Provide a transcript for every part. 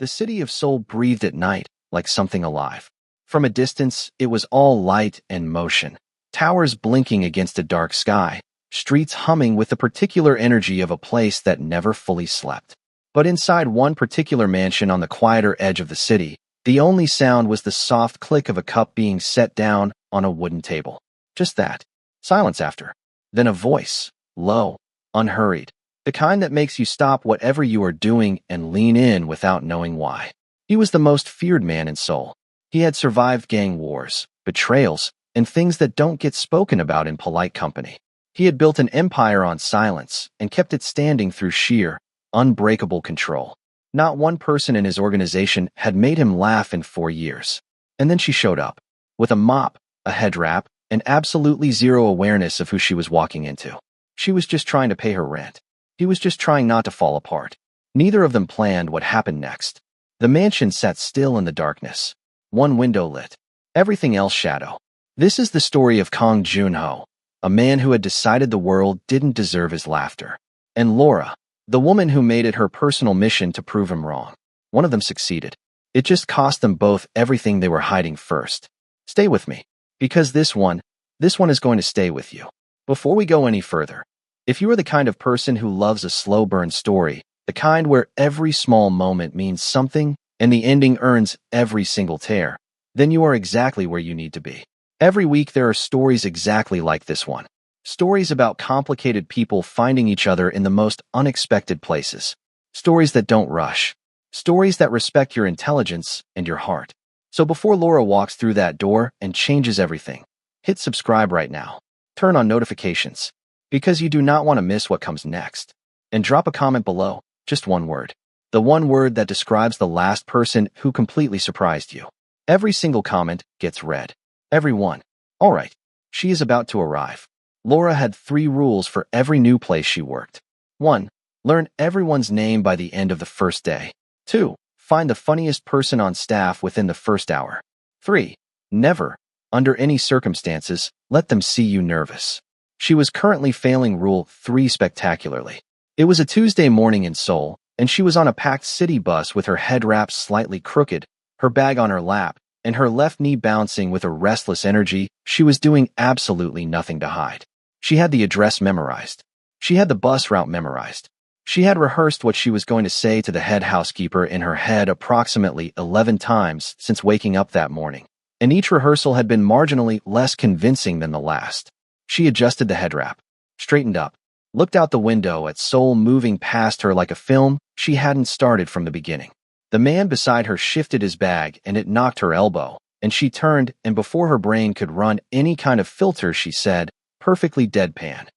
The city of Seoul breathed at night like something alive. From a distance, it was all light and motion. Towers blinking against a dark sky, streets humming with the particular energy of a place that never fully slept. But inside one particular mansion on the quieter edge of the city, the only sound was the soft click of a cup being set down on a wooden table. Just that. Silence after. Then a voice, low, unhurried, the kind that makes you stop whatever you are doing and lean in without knowing why. He was the most feared man in Seoul. He had survived gang wars, betrayals, and things that don't get spoken about in polite company. He had built an empire on silence and kept it standing through sheer, unbreakable control. Not one person in his organization had made him laugh in 4 years. And then she showed up, with a mop, a head wrap, and absolutely zero awareness of who she was walking into. She was just trying to pay her rent. He was just trying not to fall apart. Neither of them planned what happened next. The mansion sat still in the darkness. One window lit. Everything else shadow. This is the story of Kang Joon-ho, a man who had decided the world didn't deserve his laughter. And Laura, the woman who made it her personal mission to prove him wrong. One of them succeeded. It just cost them both everything they were hiding first. Stay with me, because this one is going to stay with you. Before we go any further, if you are the kind of person who loves a slow burn story, the kind where every small moment means something and the ending earns every single tear, then you are exactly where you need to be. Every week there are stories exactly like this one. Stories about complicated people finding each other in the most unexpected places. Stories that don't rush. Stories that respect your intelligence and your heart. So before Laura walks through that door and changes everything, hit subscribe right now. Turn on notifications, because you do not want to miss what comes next. And drop a comment below, just one word. The one word that describes the last person who completely surprised you. Every single comment gets read. Every one. All right, she is about to arrive. Laura had 3 rules for every new place she worked. 1. Learn everyone's name by the end of the first day. 2. Find the funniest person on staff within the first hour. 3. Never, under any circumstances, let them see you nervous. She was currently failing Rule 3 spectacularly. It was a Tuesday morning in Seoul, and she was on a packed city bus with her head wrapped slightly crooked, her bag on her lap, and her left knee bouncing with a restless energy she was doing absolutely nothing to hide. She had the address memorized. She had the bus route memorized. She had rehearsed what she was going to say to the head housekeeper in her head approximately 11 times since waking up that morning, and each rehearsal had been marginally less convincing than the last. She adjusted the head wrap, straightened up, looked out the window at Seoul moving past her like a film she hadn't started from the beginning. The man beside her shifted his bag and it knocked her elbow, and she turned, and before her brain could run any kind of filter, she said, perfectly deadpan,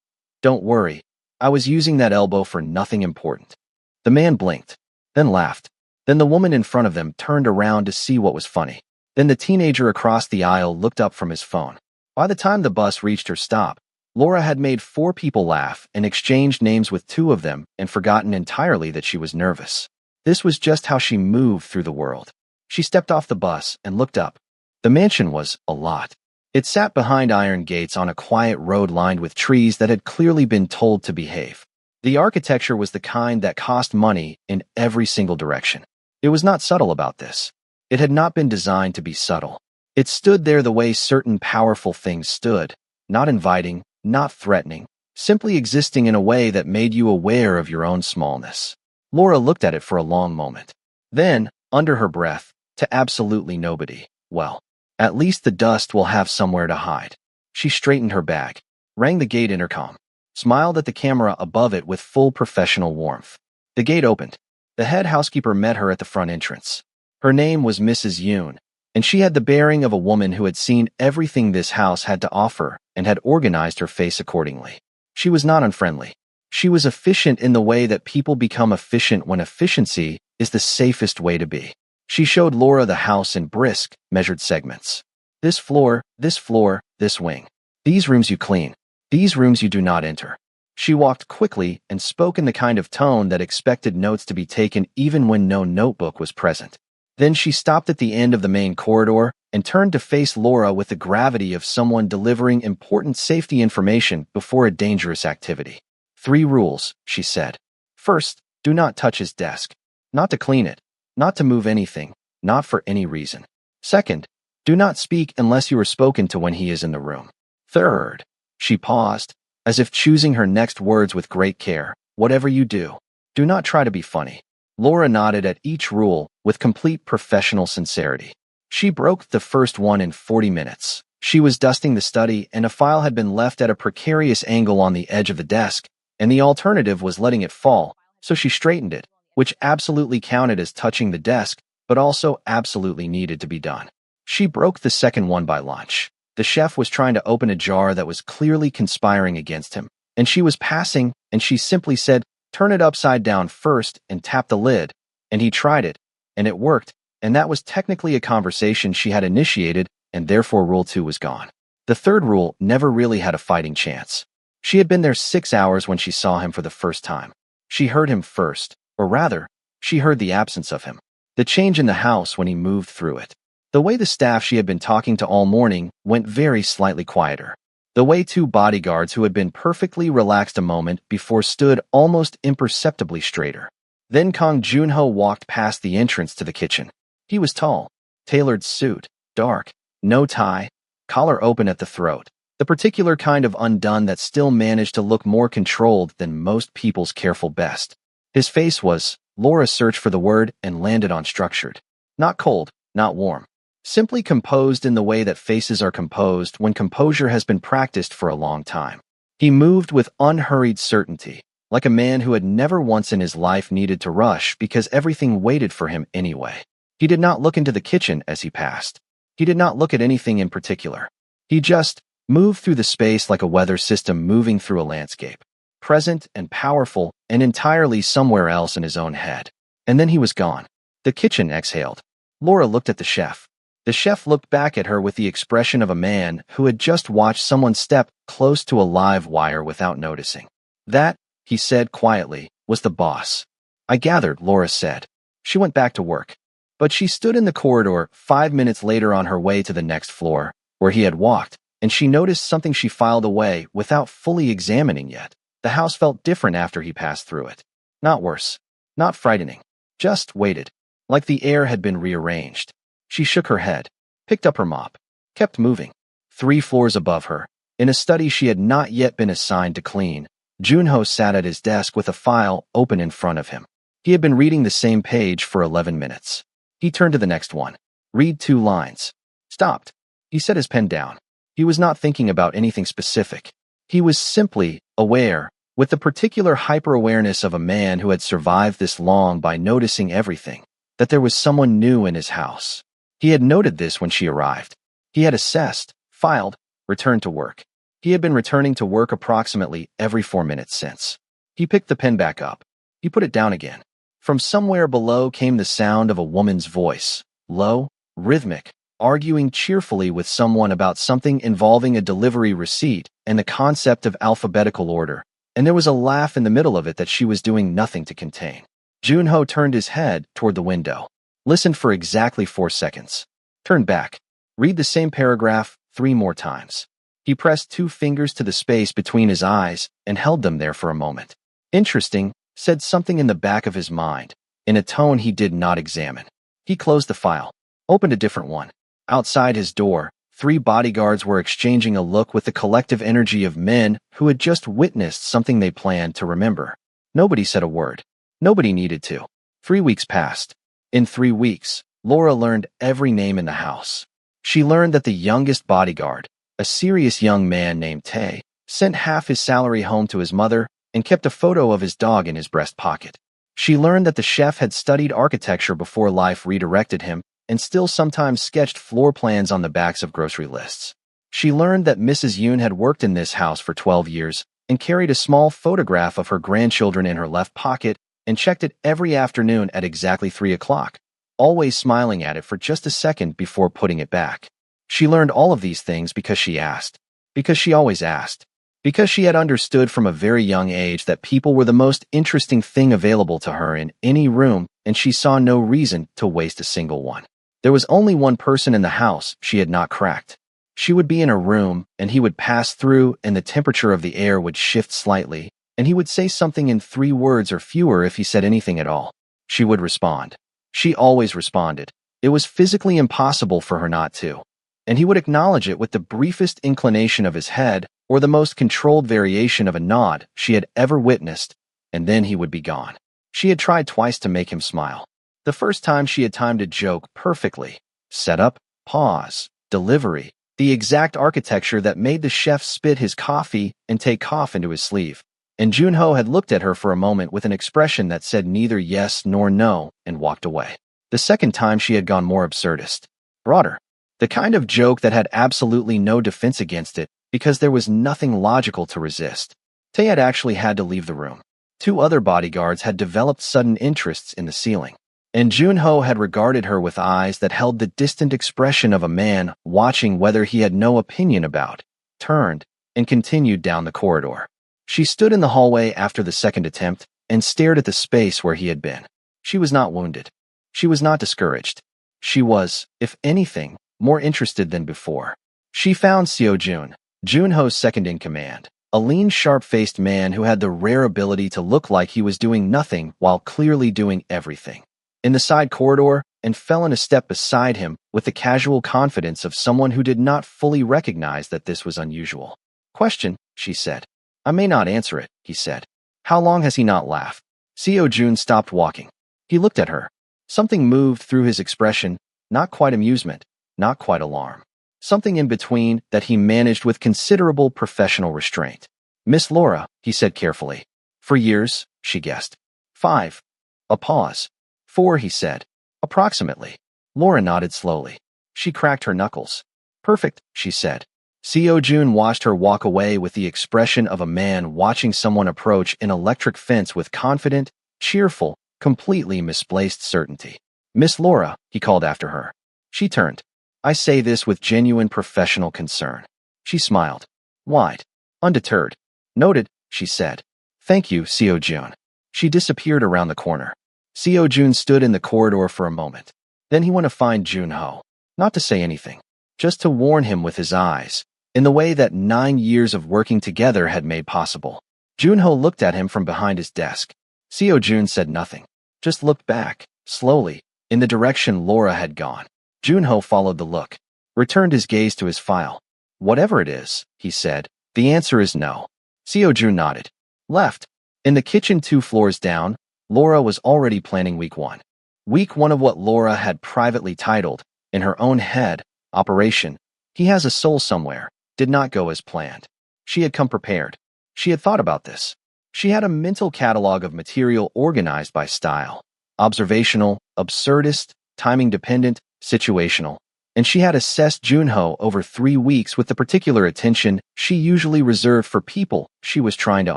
"Don't worry, I was using that elbow for nothing important." The man blinked, then laughed. Then the woman in front of them turned around to see what was funny. Then the teenager across the aisle looked up from his phone. By the time the bus reached her stop, Laura had made 4 people laugh and exchanged names with 2 of them and forgotten entirely that she was nervous. This was just how she moved through the world. She stepped off the bus and looked up. The mansion was a lot. It sat behind iron gates on a quiet road lined with trees that had clearly been told to behave. The architecture was the kind that cost money in every single direction. It was not subtle about this. It had not been designed to be subtle. It stood there the way certain powerful things stood, not inviting, not threatening, simply existing in a way that made you aware of your own smallness. Laura looked at it for a long moment. Then, under her breath, to absolutely nobody, "Well, at least the dust will have somewhere to hide." She straightened her bag, rang the gate intercom, smiled at the camera above it with full professional warmth. The gate opened. The head housekeeper met her at the front entrance. Her name was Mrs. Yoon, and she had the bearing of a woman who had seen everything this house had to offer and had organized her face accordingly. She was not unfriendly. She was efficient in the way that people become efficient when efficiency is the safest way to be. She showed Laura the house in brisk, measured segments. This floor, this wing. These rooms you clean. These rooms you do not enter. She walked quickly and spoke in the kind of tone that expected notes to be taken even when no notebook was present. Then she stopped at the end of the main corridor and turned to face Laura with the gravity of someone delivering important safety information before a dangerous activity. 3 rules, she said. First, do not touch his desk. Not to clean it, not to move anything, not for any reason. Second, do not speak unless you are spoken to when he is in the room. Third, she paused, as if choosing her next words with great care. Whatever you do, do not try to be funny. Laura nodded at each rule with complete professional sincerity. She broke the first one in 40 minutes. She was dusting the study, and a file had been left at a precarious angle on the edge of the desk, and the alternative was letting it fall, so she straightened it, which absolutely counted as touching the desk, but also absolutely needed to be done. She broke the second one by lunch. The chef was trying to open a jar that was clearly conspiring against him, and she was passing, and she simply said, "Turn it upside down first and tap the lid," and he tried it, and it worked, and that was technically a conversation she had initiated, and therefore Rule 2 was gone. The third rule never really had a fighting chance. She had been there 6 hours when she saw him for the first time. She heard him first, or rather, she heard the absence of him. The change in the house when he moved through it. The way the staff she had been talking to all morning went very slightly quieter. The way two bodyguards who had been perfectly relaxed a moment before stood almost imperceptibly straighter. Then Kang Junho walked past the entrance to the kitchen. He was tall, tailored suit, dark, no tie, collar open at the throat, the particular kind of undone that still managed to look more controlled than most people's careful best. His face was, Laura searched for the word and landed on structured. Not cold, not warm. Simply composed in the way that faces are composed when composure has been practiced for a long time. He moved with unhurried certainty, like a man who had never once in his life needed to rush because everything waited for him anyway. He did not look into the kitchen as he passed. He did not look at anything in particular. He just moved through the space like a weather system moving through a landscape, present and powerful and entirely somewhere else in his own head. And then he was gone. The kitchen exhaled. Laura looked at the chef. The chef looked back at her with the expression of a man who had just watched someone step close to a live wire without noticing. That, he said quietly, was the boss. I gathered, Laura said. She went back to work. But she stood in the corridor 5 minutes later on her way to the next floor, where he had walked, and she noticed something she filed away without fully examining yet. The house felt different after he passed through it. Not worse. Not frightening. Just waited. Like the air had been rearranged. She shook her head, picked up her mop, kept moving. 3 floors above her, in a study she had not yet been assigned to clean, Junho sat at his desk with a file open in front of him. He had been reading the same page for 11 minutes. He turned to the next one. Read 2 lines. Stopped. He set his pen down. He was not thinking about anything specific. He was simply aware, with the particular hyper-awareness of a man who had survived this long by noticing everything, that there was someone new in his house. He had noted this when she arrived. He had assessed, filed, returned to work. He had been returning to work approximately every 4 minutes since. He picked the pen back up. He put it down again. From somewhere below came the sound of a woman's voice, low, rhythmic, arguing cheerfully with someone about something involving a delivery receipt and the concept of alphabetical order, and there was a laugh in the middle of it that she was doing nothing to contain. Junho turned his head toward the window. Listened for exactly 4 seconds. Turned back. Read the same paragraph 3 more times. He pressed 2 fingers to the space between his eyes and held them there for a moment. Interesting, said something in the back of his mind, in a tone he did not examine. He closed the file, opened a different one. Outside his door, 3 bodyguards were exchanging a look with the collective energy of men who had just witnessed something they planned to remember. Nobody said a word. Nobody needed to. 3 weeks passed. In 3 weeks, Laura learned every name in the house. She learned that the youngest bodyguard, a serious young man named Tae, sent half his salary home to his mother and kept a photo of his dog in his breast pocket. She learned that the chef had studied architecture before life redirected him and still sometimes sketched floor plans on the backs of grocery lists. She learned that Mrs. Yoon had worked in this house for 12 years and carried a small photograph of her grandchildren in her left pocket and checked it every afternoon at exactly 3 o'clock, always smiling at it for just a second before putting it back. She learned all of these things because she asked, because she always asked, because she had understood from a very young age that people were the most interesting thing available to her in any room, and she saw no reason to waste a single one. There was only one person in the house she had not cracked. She would be in a room, and he would pass through, and the temperature of the air would shift slightly, and he would say something in 3 words or fewer if he said anything at all. She would respond. She always responded. It was physically impossible for her not to. And he would acknowledge it with the briefest inclination of his head or the most controlled variation of a nod she had ever witnessed, and then he would be gone. She had tried twice to make him smile. The first time she had timed a joke perfectly. Setup, pause, delivery, the exact architecture that made the chef spit his coffee and take cough into his sleeve. And Junho had looked at her for a moment with an expression that said neither yes nor no and walked away. The second time she had gone more absurdist. Broader. The kind of joke that had absolutely no defense against it because there was nothing logical to resist. Tae had actually had to leave the room. 2 other bodyguards had developed sudden interests in the ceiling. And Junho had regarded her with eyes that held the distant expression of a man watching whether he had no opinion about, turned, and continued down the corridor. She stood in the hallway after the second attempt and stared at the space where he had been. She was not wounded. She was not discouraged. She was, if anything, more interested than before. She found Seo-jun, Junho's second-in-command, a lean, sharp-faced man who had the rare ability to look like he was doing nothing while clearly doing everything. In the side corridor, and fell in a step beside him with the casual confidence of someone who did not fully recognize that this was unusual. Question, she said. I may not answer it, he said. How long has he not laughed? Seo-jun stopped walking. He looked at her. Something moved through his expression, not quite amusement, not quite alarm. Something in between that he managed with considerable professional restraint. Miss Laura, he said carefully. For years, she guessed. 5. A pause. 4, he said. Approximately. Laura nodded slowly. She cracked her knuckles. Perfect, she said. Seo-jun watched her walk away with the expression of a man watching someone approach an electric fence with confident, cheerful, completely misplaced certainty. Miss Laura, he called after her. She turned. I say this with genuine professional concern. She smiled. Wide. Undeterred. Noted, she said. Thank you, Seo-jun. She disappeared around the corner. Seo-jun stood in the corridor for a moment. Then he went to find Junho. Not to say anything. Just to warn him with his eyes, in the way that 9 years of working together had made possible. Junho looked at him from behind his desk. Seo-jun said nothing. Just looked back, slowly, in the direction Laura had gone. Junho followed the look, returned his gaze to his file. Whatever it is, he said, the answer is no. Seo-jun nodded. Left. In the kitchen 2 floors down, Laura was already planning week 1. Week 1 of what Laura had privately titled, in her own head, Operation, He Has a Soul Somewhere, did not go as planned. She had come prepared. She had thought about this. She had a mental catalog of material organized by style. Observational, absurdist, timing-dependent, situational. And she had assessed Junho over 3 weeks with the particular attention she usually reserved for people she was trying to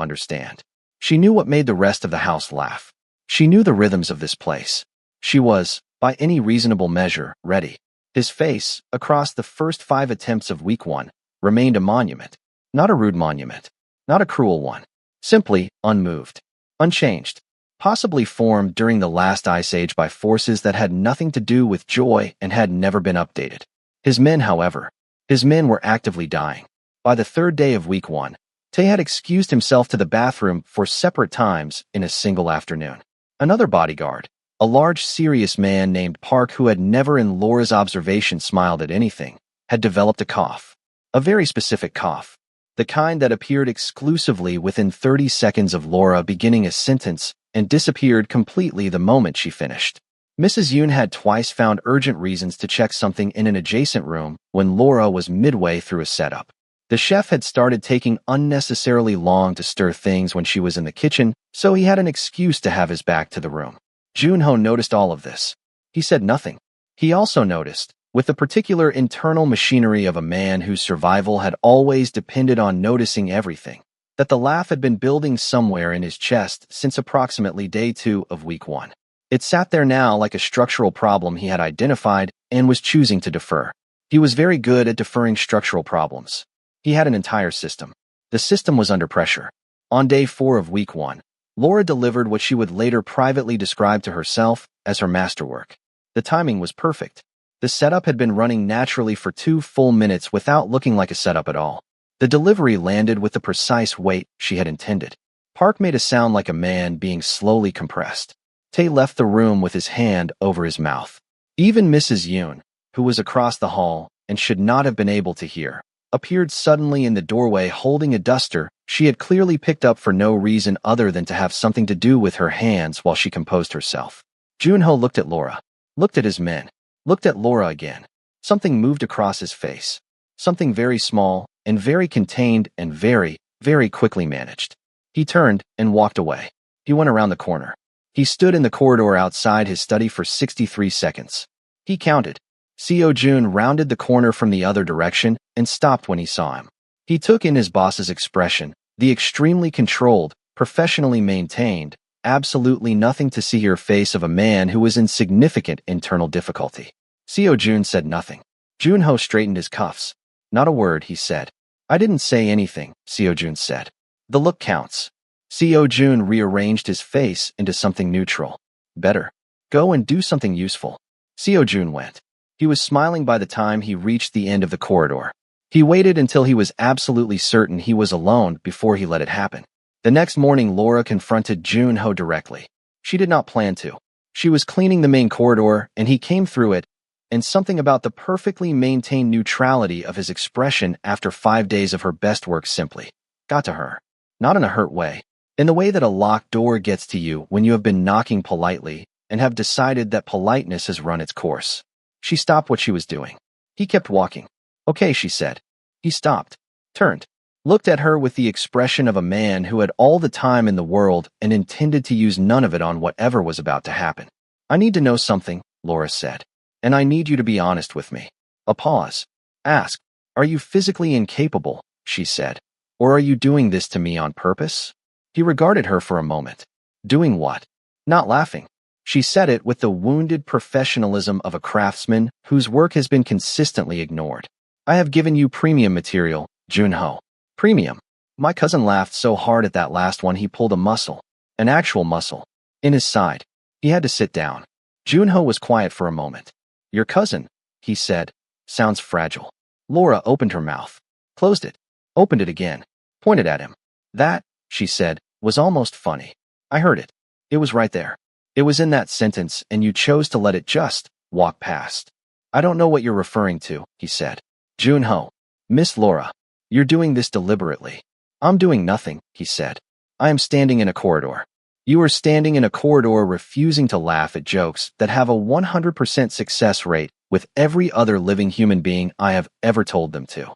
understand. She knew what made the rest of the house laugh. She knew the rhythms of this place. She was, by any reasonable measure, ready. His face, across the first 5 attempts of week 1, remained a monument. Not a rude monument. Not a cruel one. Simply unmoved. Unchanged. Possibly formed during the last ice age by forces that had nothing to do with joy and had never been updated. His men, however, were actively dying. By the 3rd day of week 1, Tae had excused himself to the bathroom for separate times in a single afternoon. Another bodyguard, a large, serious man named Park who had never in Laura's observation smiled at anything, had developed a cough. A very specific cough. The kind that appeared exclusively within 30 seconds of Laura beginning a sentence and disappeared completely the moment she finished. Mrs. Yoon had twice found urgent reasons to check something in an adjacent room when Laura was midway through a setup. The chef had started taking unnecessarily long to stir things when she was in the kitchen, so he had an excuse to have his back to the room. Junho noticed all of this. He said nothing. He also noticed, with the particular internal machinery of a man whose survival had always depended on noticing everything, that the laugh had been building somewhere in his chest since approximately day 2 of week 1. It sat there now like a structural problem he had identified and was choosing to defer. He was very good at deferring structural problems. He had an entire system. The system was under pressure. On day 4 of week 1, Laura delivered what she would later privately describe to herself as her masterwork. The timing was perfect. The setup had been running naturally for 2 full minutes without looking like a setup at all. The delivery landed with the precise weight she had intended. Park made a sound like a man being slowly compressed. Tay left the room with his hand over his mouth. Even Mrs. Yoon, who was across the hall and should not have been able to hear, appeared suddenly in the doorway holding a duster she had clearly picked up for no reason other than to have something to do with her hands while she composed herself. Junho looked at Laura, looked at his men, looked at Laura again. Something moved across his face. Something very small and very contained and very, very quickly managed. He turned and walked away. He went around the corner. He stood in the corridor outside his study for 63 seconds. He counted. Seo Jun rounded the corner from the other direction and stopped when he saw him. He took in his boss's expression, the extremely controlled, professionally maintained, absolutely nothing to see here face of a man who was in significant internal difficulty. Seo Jun said nothing. Junho straightened his cuffs. Not a word, he said. I didn't say anything, Seo Jun said. The look counts. Seo Jun rearranged his face into something neutral. Better. Go and do something useful. Seo Jun went. He was smiling by the time he reached the end of the corridor. He waited until he was absolutely certain he was alone before he let it happen. The next morning, Laura confronted Junho directly. She did not plan to. She was cleaning the main corridor, and he came through it, and something about the perfectly maintained neutrality of his expression after 5 days of her best work simply got to her. Not in a hurt way. In the way that a locked door gets to you when you have been knocking politely and have decided that politeness has run its course. She stopped what she was doing. He kept walking. Okay, she said. He stopped, turned, looked at her with the expression of a man who had all the time in the world and intended to use none of it on whatever was about to happen. I need to know something, Laura said. And I need you to be honest with me. A pause. Ask, are you physically incapable, she said, or are you doing this to me on purpose? He regarded her for a moment. Doing what? Not laughing. She said it with the wounded professionalism of a craftsman whose work has been consistently ignored. I have given you premium material, Junho. Premium. My cousin laughed so hard at that last one he pulled a muscle, an actual muscle, in his side. He had to sit down. Junho was quiet for a moment. Your cousin, he said, sounds fragile. Laura opened her mouth, closed it, opened it again, pointed at him. That, she said, was almost funny. I heard it. It was right there. It was in that sentence, and you chose to let it just walk past. I don't know what you're referring to, he said. Junho. Miss Laura. You're doing this deliberately. I'm doing nothing, he said. I am standing in a corridor. You are standing in a corridor refusing to laugh at jokes that have a 100% success rate with every other living human being I have ever told them to.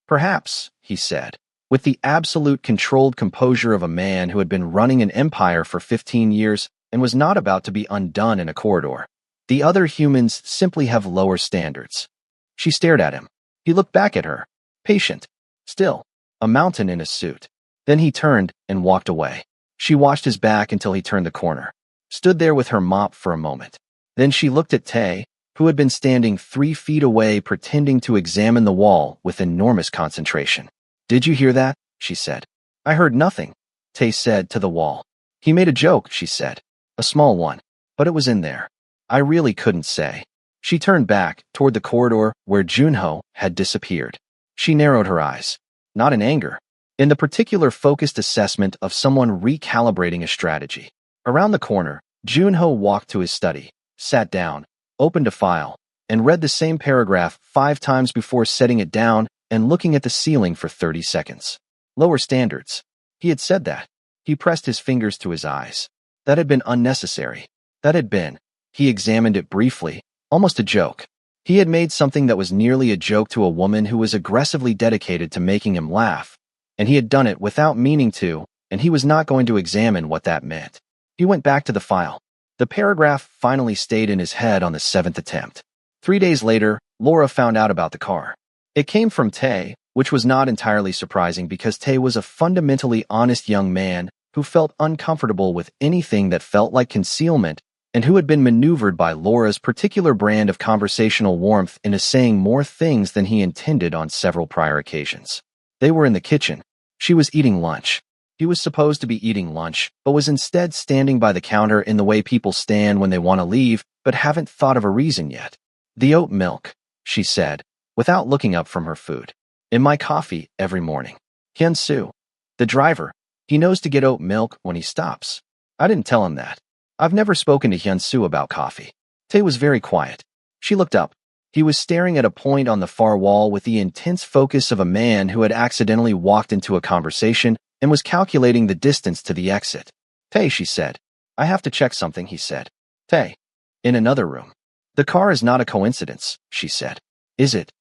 Perhaps, he said, with the absolute controlled composure of a man who had been running an empire for 15 years and was not about to be undone in a corridor. The other humans simply have lower standards. She stared at him. He looked back at her, patient, still, a mountain in a suit. Then he turned and walked away. She watched his back until he turned the corner, stood there with her mop for a moment. Then she looked at Tae, who had been standing 3 feet away pretending to examine the wall with enormous concentration. Did you hear that? She said. I heard nothing, Tae said to the wall. He made a joke, she said. A small one, but it was in there. I really couldn't say. She turned back toward the corridor where Junho had disappeared. She narrowed her eyes, not in anger, in the particular focused assessment of someone recalibrating a strategy. Around the corner, Junho walked to his study, sat down, opened a file, and read the same paragraph 5 times before setting it down and looking at the ceiling for 30 seconds. Lower standards. He had said that. He pressed his fingers to his eyes. That had been unnecessary. That had been. He examined it briefly, almost a joke. He had made something that was nearly a joke to a woman who was aggressively dedicated to making him laugh, and he had done it without meaning to, and he was not going to examine what that meant. He went back to the file. The paragraph finally stayed in his head on the 7th attempt. 3 days later, Laura found out about the car. It came from Tae, which was not entirely surprising because Tae was a fundamentally honest young man who felt uncomfortable with anything that felt like concealment and who had been maneuvered by Laura's particular brand of conversational warmth into saying more things than he intended on several prior occasions. They were in the kitchen. She was eating lunch. He was supposed to be eating lunch, but was instead standing by the counter in the way people stand when they want to leave, but haven't thought of a reason yet. The oat milk, she said, without looking up from her food. In my coffee every morning. Hyun-soo, the driver, he knows to get oat milk when he stops. I didn't tell him that. I've never spoken to Hyun-soo about coffee. Tae was very quiet. She looked up. He was staring at a point on the far wall with the intense focus of a man who had accidentally walked into a conversation and was calculating the distance to the exit. Tae, she said. I have to check something, he said. Tae. In another room. The car is not a coincidence, she said. Is it?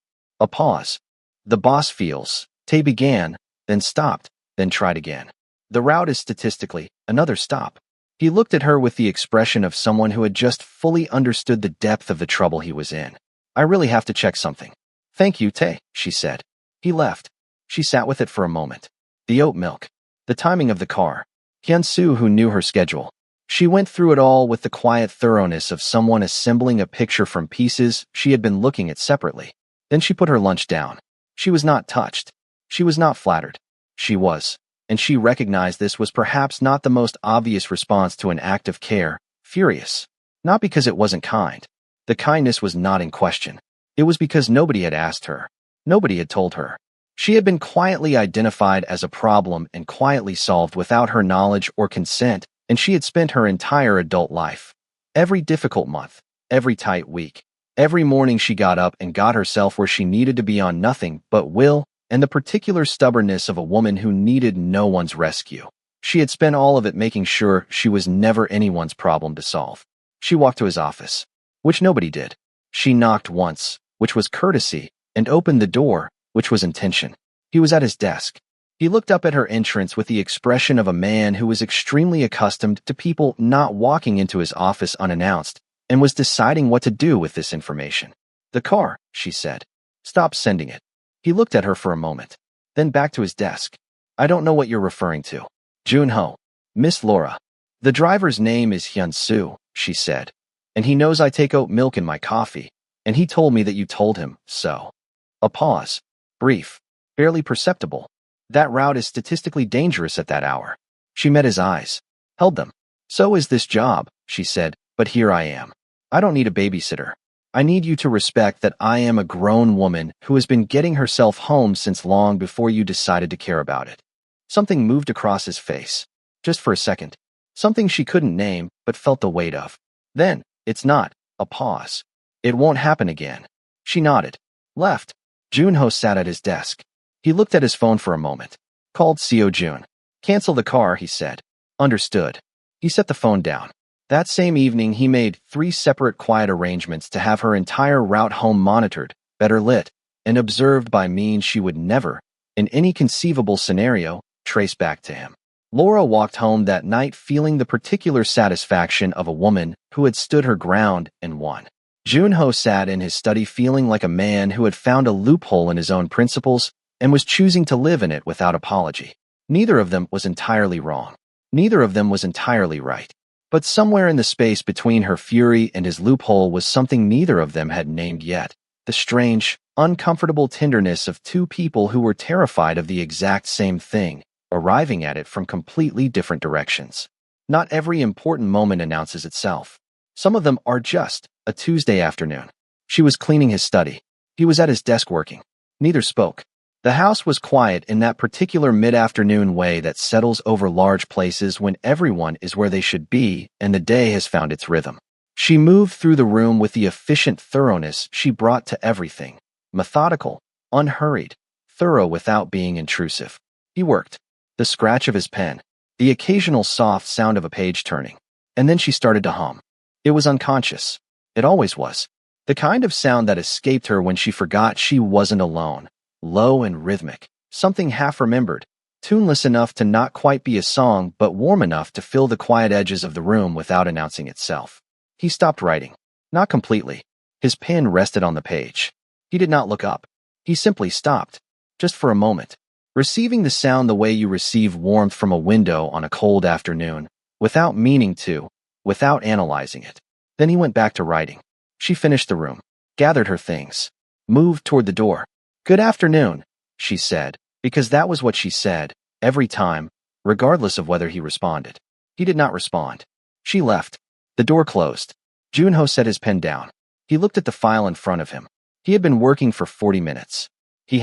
A pause. The boss feels. Tae began, then stopped, then tried again. The route is statistically another stop. He looked at her with the expression of someone who had just fully understood the depth of the trouble he was in. I really have to check something. Thank you, Tae, she said. He left. She sat with it for a moment. The oat milk. The timing of the car. Hyun-soo, who knew her schedule. She went through it all with the quiet thoroughness of someone assembling a picture from pieces she had been looking at separately. Then she put her lunch down. She was not touched. She was not flattered. She was, and she recognized this was perhaps not the most obvious response to an act of care, furious. Not because it wasn't kind. The kindness was not in question. It was because nobody had asked her. Nobody had told her. She had been quietly identified as a problem and quietly solved without her knowledge or consent, and she had spent her entire adult life. Every difficult month, every tight week, every morning she got up and got herself where she needed to be on nothing but will and the particular stubbornness of a woman who needed no one's rescue. She had spent all of it making sure she was never anyone's problem to solve. She walked to his office, which nobody did. She knocked once, which was courtesy, and opened the door, which was intention. He was at his desk. He looked up at her entrance with the expression of a man who was extremely accustomed to people not walking into his office unannounced, and was deciding what to do with this information. The car, she said. Stop sending it. He looked at her for a moment, then back to his desk. I don't know what you're referring to. Junho. Miss Laura. The driver's name is Hyun-soo, she said. And he knows I take oat milk in my coffee, and he told me that you told him so. A pause. Brief. Barely perceptible. That route is statistically dangerous at that hour. She met his eyes. Held them. So is this job, she said, but here I am. I don't need a babysitter. I need you to respect that I am a grown woman who has been getting herself home since long before you decided to care about it. Something moved across his face. Just for a second. Something she couldn't name, but felt the weight of. Then, it's not. A pause. It won't happen again. She nodded. Left. Junho sat at his desk. He looked at his phone for a moment. Called Seo Jun. Cancel the car, he said. Understood. He set the phone down. That same evening, he made 3 separate quiet arrangements to have her entire route home monitored, better lit, and observed by means she would never, in any conceivable scenario, trace back to him. Laura walked home that night feeling the particular satisfaction of a woman who had stood her ground and won. Junho sat in his study feeling like a man who had found a loophole in his own principles and was choosing to live in it without apology. Neither of them was entirely wrong. Neither of them was entirely right. But somewhere in the space between her fury and his loophole was something neither of them had named yet. The strange, uncomfortable tenderness of 2 people who were terrified of the exact same thing, arriving at it from completely different directions. Not every important moment announces itself. Some of them are just a Tuesday afternoon. She was cleaning his study. He was at his desk working. Neither spoke. The house was quiet in that particular mid-afternoon way that settles over large places when everyone is where they should be and the day has found its rhythm. She moved through the room with the efficient thoroughness she brought to everything. Methodical, unhurried, thorough without being intrusive. He worked. The scratch of his pen, the occasional soft sound of a page turning. And then she started to hum. It was unconscious. It always was. The kind of sound that escaped her when she forgot she wasn't alone. Low and rhythmic, something half-remembered, tuneless enough to not quite be a song but warm enough to fill the quiet edges of the room without announcing itself. He stopped writing. Not completely. His pen rested on the page. He did not look up. He simply stopped, just for a moment, receiving the sound the way you receive warmth from a window on a cold afternoon, without meaning to, without analyzing it. Then he went back to writing. She finished the room, gathered her things, moved toward the door. Good afternoon, she said, because that was what she said, every time, regardless of whether he responded. He did not respond. She left. The door closed. Junho set his pen down. He looked at the file in front of him. He had been working for 40 minutes. He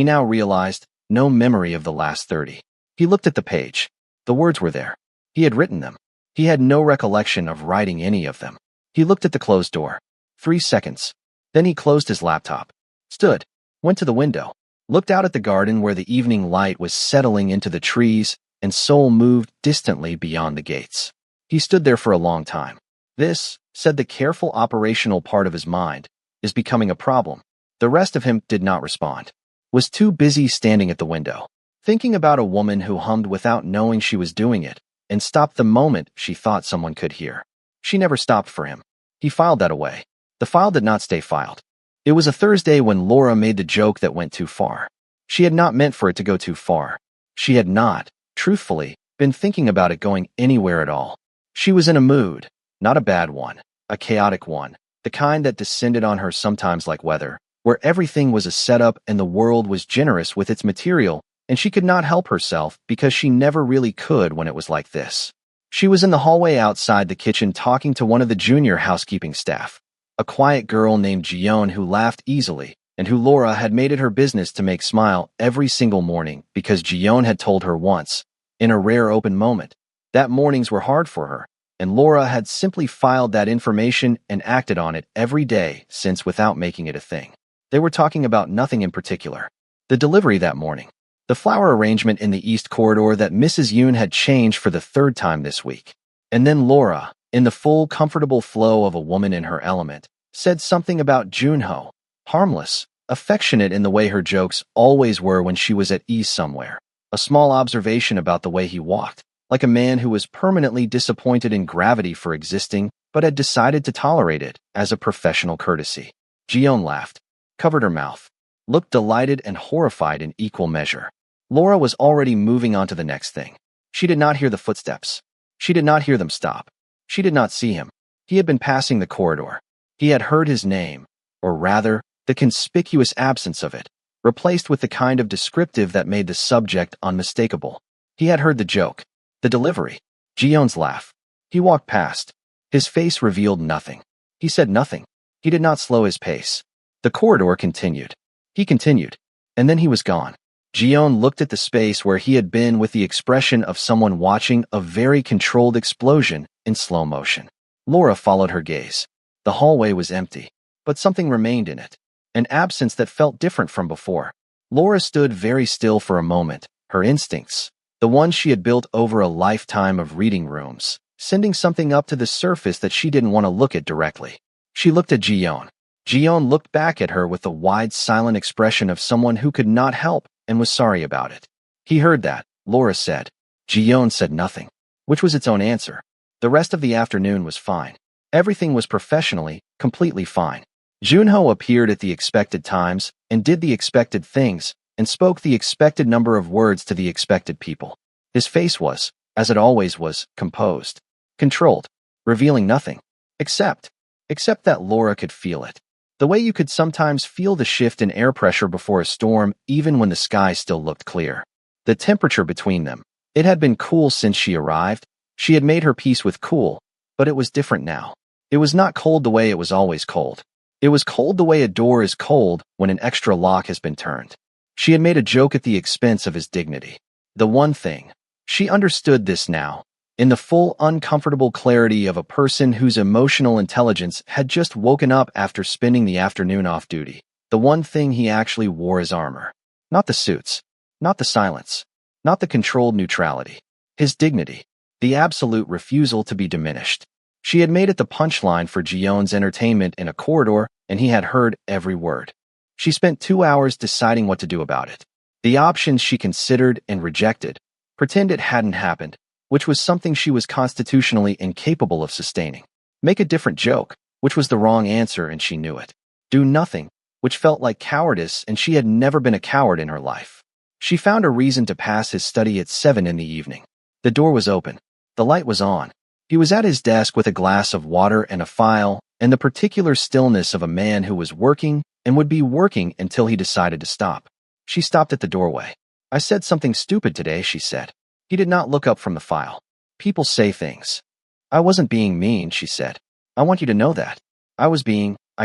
now realized, no memory of the last 30. He looked at the page. The words were there. He had written them. He had no recollection of writing any of them. He looked at the closed door. 3 seconds. Then he closed his laptop. Stood. Went to the window. Looked out at the garden where the evening light was settling into the trees, and Seoul moved distantly beyond the gates. He stood there for a long time. This, said the careful operational part of his mind, is becoming a problem. The rest of him did not respond. Was too busy standing at the window, thinking about a woman who hummed without knowing she was doing it, and stopped the moment she thought someone could hear. She never stopped for him. He filed that away. The file did not stay filed. It was a Thursday when Laura made the joke that went too far. She had not meant for it to go too far. She had not, truthfully, been thinking about it going anywhere at all. She was in a mood, not a bad one, a chaotic one, the kind that descended on her sometimes like weather, where everything was a setup and the world was generous with its material, and she could not help herself because she never really could when it was like this. She was in the hallway outside the kitchen talking to one of the junior housekeeping staff, a quiet girl named Jiyeon who laughed easily, and who Laura had made it her business to make smile every single morning because Jiyeon had told her once, in a rare open moment, that mornings were hard for her, and Laura had simply filed that information and acted on it every day since without making it a thing. They were talking about nothing in particular. The delivery that morning. The flower arrangement in the East Corridor that Mrs. Yoon had changed for the 3rd time this week. And then Laura, in the full, comfortable flow of a woman in her element, said something about Junho, harmless, affectionate in the way her jokes always were when she was at ease somewhere. A small observation about the way he walked, like a man who was permanently disappointed in gravity for existing, but had decided to tolerate it as a professional courtesy. Jiyeon laughed, covered her mouth, looked delighted and horrified in equal measure. Laura was already moving on to the next thing. She did not hear the footsteps. She did not hear them stop. She did not see him. He had been passing the corridor. He had heard his name, or rather, the conspicuous absence of it, replaced with the kind of descriptive that made the subject unmistakable. He had heard the joke, the delivery, Jiyeon's laugh. He walked past. His face revealed nothing. He said nothing. He did not slow his pace. The corridor continued. He continued. And then he was gone. Jiyeon looked at the space where he had been with the expression of someone watching a very controlled explosion in slow motion. Laura followed her gaze. The hallway was empty, but something remained in it, an absence that felt different from before. Laura stood very still for a moment, her instincts, the ones she had built over a lifetime of reading rooms, sending something up to the surface that she didn't want to look at directly. She looked at Jiyeon. Jiyeon looked back at her with the wide, silent expression of someone who could not help and was sorry about it. He heard that, Laura said. Jiyeon said nothing, which was its own answer. The rest of the afternoon was fine. Everything was professionally, completely fine. Junho appeared at the expected times and did the expected things and spoke the expected number of words to the expected people. His face was, as it always was, composed, controlled, revealing nothing, except that Laura could feel it. The way you could sometimes feel the shift in air pressure before a storm even when the sky still looked clear. The temperature between them. It had been cool since she arrived. She had made her peace with cool, but it was different now. It was not cold the way it was always cold. It was cold the way a door is cold when an extra lock has been turned. She had made a joke at the expense of his dignity. The one thing. She understood this now, in the full uncomfortable clarity of a person whose emotional intelligence had just woken up after spending the afternoon off duty. The one thing he actually wore as armor. Not the suits. Not the silence. Not the controlled neutrality. His dignity. The absolute refusal to be diminished. She had made it the punchline for Jiyeon's entertainment in a corridor, and he had heard every word. She spent 2 hours deciding what to do about it. The options she considered and rejected. Pretend it hadn't happened, which was something she was constitutionally incapable of sustaining. Make a different joke, which was the wrong answer and she knew it. Do nothing, which felt like cowardice and she had never been a coward in her life. She found a reason to pass his study at 7 in the evening. The door was open. The light was on. He was at his desk with a glass of water and a file, and the particular stillness of a man who was working and would be working until he decided to stop. She stopped at the doorway. I said something stupid today, she said. He did not look up from the file. People say things. I wasn't being mean, she said. I want you to know that. I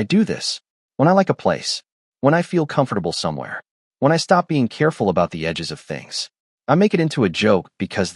do this. When I like a place. When I feel comfortable somewhere. When I stop being careful about the edges of things. I make it into a joke because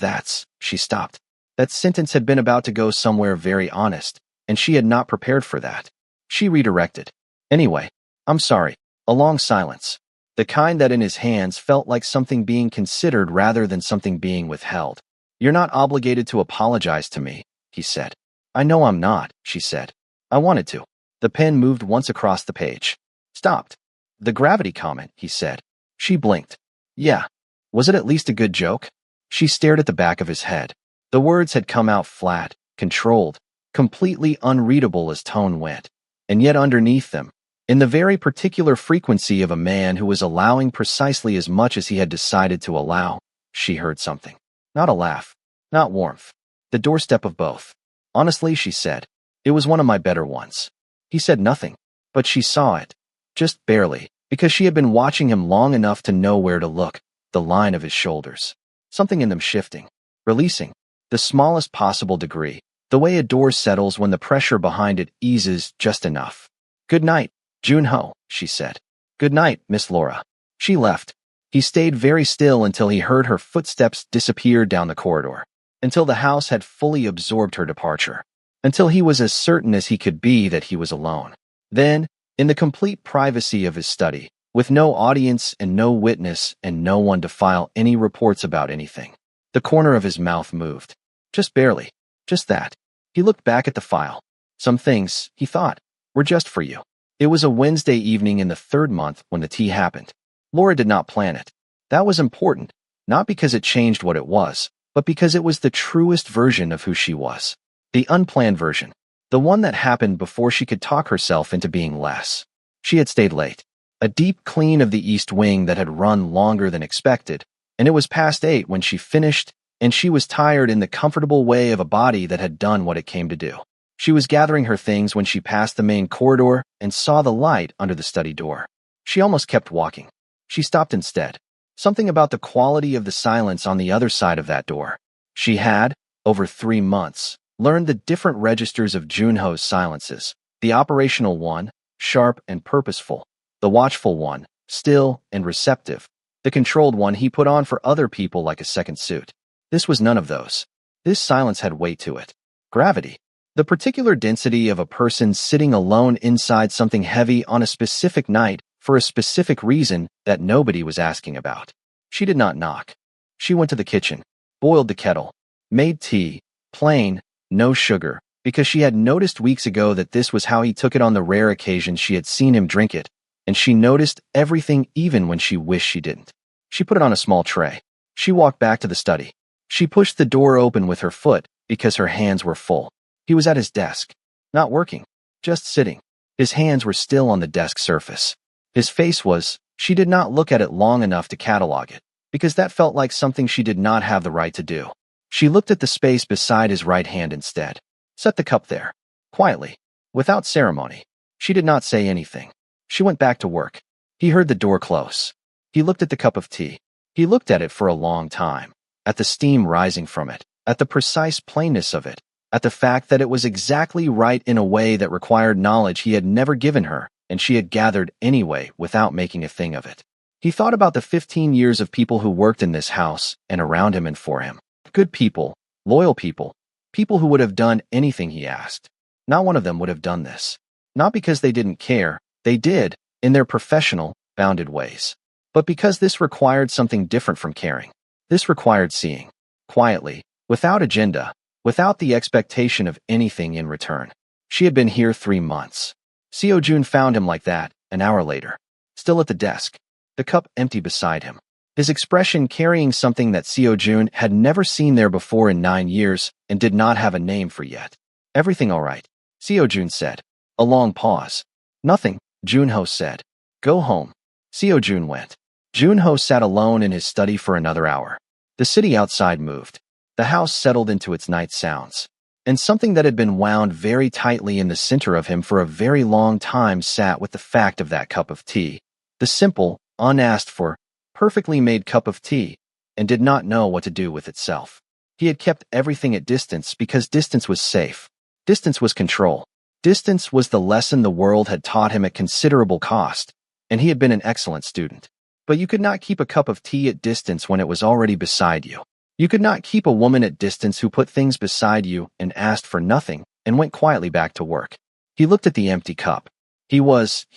she stopped. That sentence had been about to go somewhere very honest, and she had not prepared for that. She redirected. Anyway, I'm sorry. A long silence. The kind that in his hands felt like something being considered rather than something being withheld. You're not obligated to apologize to me, he said. I know I'm not, she said. I wanted to. The pen moved once across the page. Stopped. The gravity comment, he said. She blinked. Yeah. Was it at least a good joke? She stared at the back of his head. The words had come out flat, controlled, completely unreadable as tone went. And yet underneath them, in the very particular frequency of a man who was allowing precisely as much as he had decided to allow, she heard something. Not a laugh. Not warmth. The doorstep of both. Honestly, she said, it was one of my better ones. He said nothing, but she saw it. Just barely, because she had been watching him long enough to know where to look, the line of his shoulders. Something in them shifting, releasing, the smallest possible degree, the way a door settles when the pressure behind it eases just enough. Good night, Junho, she said. Good night, Miss Laura. She left. He stayed very still until he heard her footsteps disappear down the corridor, until the house had fully absorbed her departure, until he was as certain as he could be that he was alone. Then, in the complete privacy of his study, with no audience and no witness and no one to file any reports about anything, the corner of his mouth moved. Just barely. Just that. He looked back at the file. Some things, he thought, were just for you. It was a Wednesday evening in the 3rd month when the tea happened. Laura did not plan it. That was important, not because it changed what it was, but because it was the truest version of who she was. The unplanned version. The one that happened before she could talk herself into being less. She had stayed late. A deep clean of the East Wing that had run longer than expected, and it was past 8 when she finished, and she was tired in the comfortable way of a body that had done what it came to do. She was gathering her things when she passed the main corridor and saw the light under the study door. She almost kept walking. She stopped instead. Something about the quality of the silence on the other side of that door. She had, over 3 months, learned the different registers of Junho's silences. The operational one, sharp and purposeful. The watchful one, still and receptive. The controlled one he put on for other people like a second suit. This was none of those. This silence had weight to it. Gravity. The particular density of a person sitting alone inside something heavy on a specific night for a specific reason that nobody was asking about. She did not knock. She went to the kitchen, boiled the kettle, made tea, plain, no sugar, because she had noticed weeks ago that this was how he took it on the rare occasions she had seen him drink it, and she noticed everything even when she wished she didn't. She put it on a small tray. She walked back to the study. She pushed the door open with her foot because her hands were full. He was at his desk, not working, just sitting. His hands were still on the desk surface. His face was, she did not look at it long enough to catalog it, because that felt like something she did not have the right to do. She looked at the space beside his right hand instead. Set the cup there, quietly, without ceremony. She did not say anything. She went back to work. He heard the door close. He looked at the cup of tea. He looked at it for a long time, at the steam rising from it, at the precise plainness of it, at the fact that it was exactly right in a way that required knowledge he had never given her, and she had gathered anyway without making a thing of it. He thought about the 15 years of people who worked in this house and around him and for him. Good people, loyal people, people who would have done anything he asked. Not one of them would have done this. Not because they didn't care, they did, in their professional, bounded ways. But because this required something different from caring. This required seeing, quietly, without agenda, without the expectation of anything in return. She had been here 3 months. Seo-jun found him like that, an hour later. Still at the desk. The cup empty beside him. His expression carrying something that Seo-jun had never seen there before in 9 years and did not have a name for yet. Everything all right, Seo-jun said. A long pause. Nothing, Junho said. Go home. Seo-jun went. Junho sat alone in his study for another hour. The city outside moved. The house settled into its night sounds. And something that had been wound very tightly in the center of him for a very long time sat with the fact of that cup of tea. The simple, unasked for, perfectly made cup of tea, and did not know what to do with itself. He had kept everything at distance because distance was safe. Distance was control. Distance was the lesson the world had taught him at considerable cost, and he had been an excellent student. But you could not keep a cup of tea at distance when it was already beside you. You could not keep a woman at distance who put things beside you and asked for nothing and went quietly back to work. He looked at the empty cup. He